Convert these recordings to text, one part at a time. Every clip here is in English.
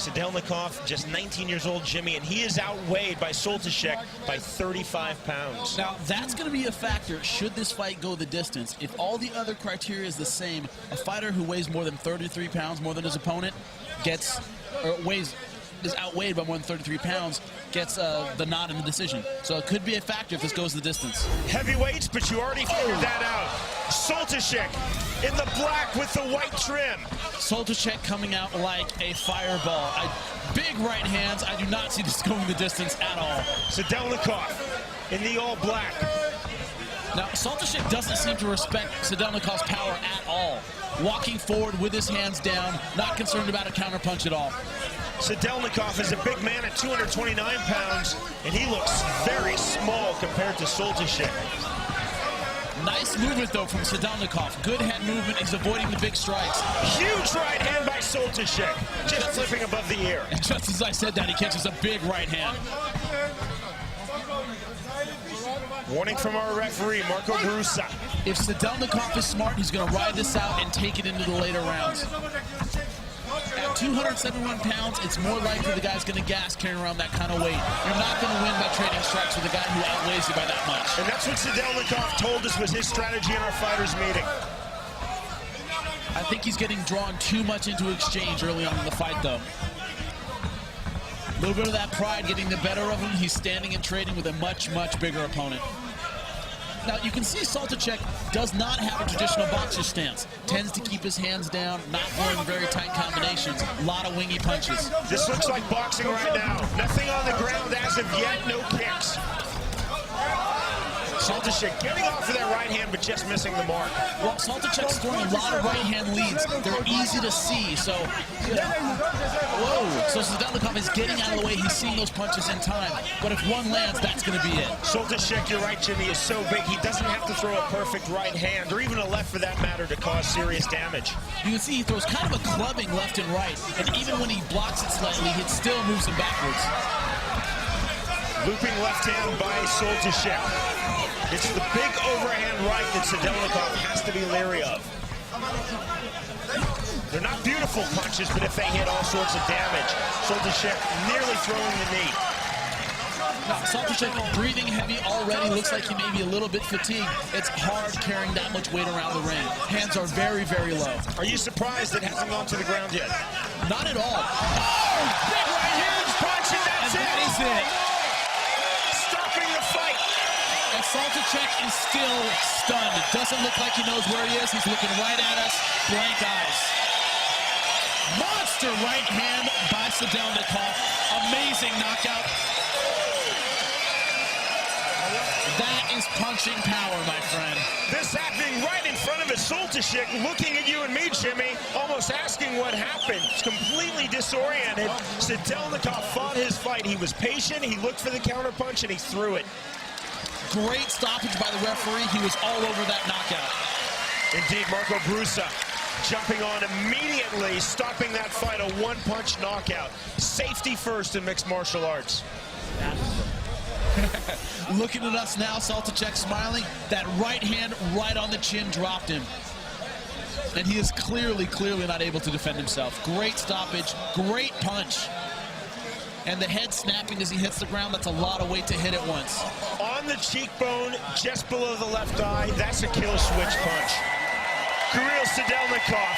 Sedelnikov, just 19 years old, Jimmy, and he is outweighed by Soltysiak by 35 pounds. Now, that's going to be a factor should this fight go the distance. If all the other criteria is the same, a fighter who weighs more than 33 pounds, more than his opponent, is outweighed by more than 33 pounds, gets the nod in the decision. So it could be a factor if this goes the distance. Heavyweights, but you already figured that out. Soltysiak in the black with the white trim. Soltysiak coming out like a fireball. Big right hands. I do not see this going the distance at all. Sedelnikov in the all black. Now, Soltysiak doesn't seem to respect Sedelnikov's power at all. Walking forward with his hands down, not concerned about a counterpunch at all. Sedelnikov is a big man at 229 pounds, and he looks very small compared to Soltysiak. Nice movement, though, from Sedelnikov. Good head movement. He's avoiding the big strikes. Huge right hand by Soltysiak, just flipping above the ear. And just as I said that, he catches a big right hand. Warning from our referee, Marco Brusa. If Sedelnikov is smart, he's going to ride this out and take it into the later rounds. At 271 pounds, it's more likely the guy's going to gas carrying around that kind of weight. You're not going to win by trading strikes with a guy who outweighs you by that much. And that's what Sedelnikov told us was his strategy in our fighters meeting. I think he's getting drawn too much into exchange early on in the fight, though. A little bit of that pride getting the better of him. He's standing and trading with a much, much bigger opponent. Now, you can see Soltysiak does not have a traditional boxer stance. Tends to keep his hands down, not throwing very tight combinations. A lot of wingy punches. This looks like boxing right now. Nothing on the ground as of yet, no kicks. Soltysiak getting off of that right hand, but just missing the mark. Well, Soltysiak's throwing a lot of right hand leads. They're easy to see, so... Whoa! So Sedelnikov is getting out of the way. He's seeing those punches in time. But if one lands, that's going to be it. Soltysiak, you're right, Jimmy, is so big, he doesn't have to throw a perfect right hand, or even a left for that matter, to cause serious damage. You can see he throws kind of a clubbing left and right, and even when he blocks it slightly, it still moves him backwards. Looping left hand by Soltysiak. It's the big overhand right that Sedelnikov has to be leery of. They're not beautiful punches, but if they hit all sorts of damage, Soltysiak nearly throwing the knee. Now, Soltysiak breathing heavy already, looks like he may be a little bit fatigued. It's hard carrying that much weight around the ring. Hands are very, very low. Are you surprised it hasn't gone to the ground yet? Not at all. Oh, big right hand punch, and that's it! That is it. Stopping the fight. And Soltysiak is still stunned. It doesn't look like he knows where he is. He's looking right at us, blank eyes. Monster right hand by Sedelnikov. Amazing knockout. That is punching power, my friend. This happening right in front of us. Soltysiak looking at you and me, Jimmy, almost asking what happened. It's completely disoriented. Sedelnikov fought his fight. He was patient, he looked for the counterpunch, and he threw it. Great stoppage by the referee. He was all over that knockout. Indeed, Marco Brusa jumping on immediately, stopping that fight, a one-punch knockout. Safety first in mixed martial arts. Looking at us now, Soltysiak smiling. That right hand right on the chin dropped him. And he is clearly not able to defend himself. Great stoppage, great punch. And the head snapping as he hits the ground, that's a lot of weight to hit at once. On the cheekbone, just below the left eye, that's a kill switch punch. Kirill Sedelnikov,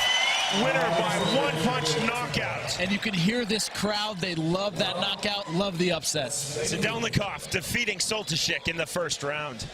winner by one-punch knockout. And you can hear this crowd, they love that knockout, love the upset. Sedelnikov defeating Soltysiak in the first round.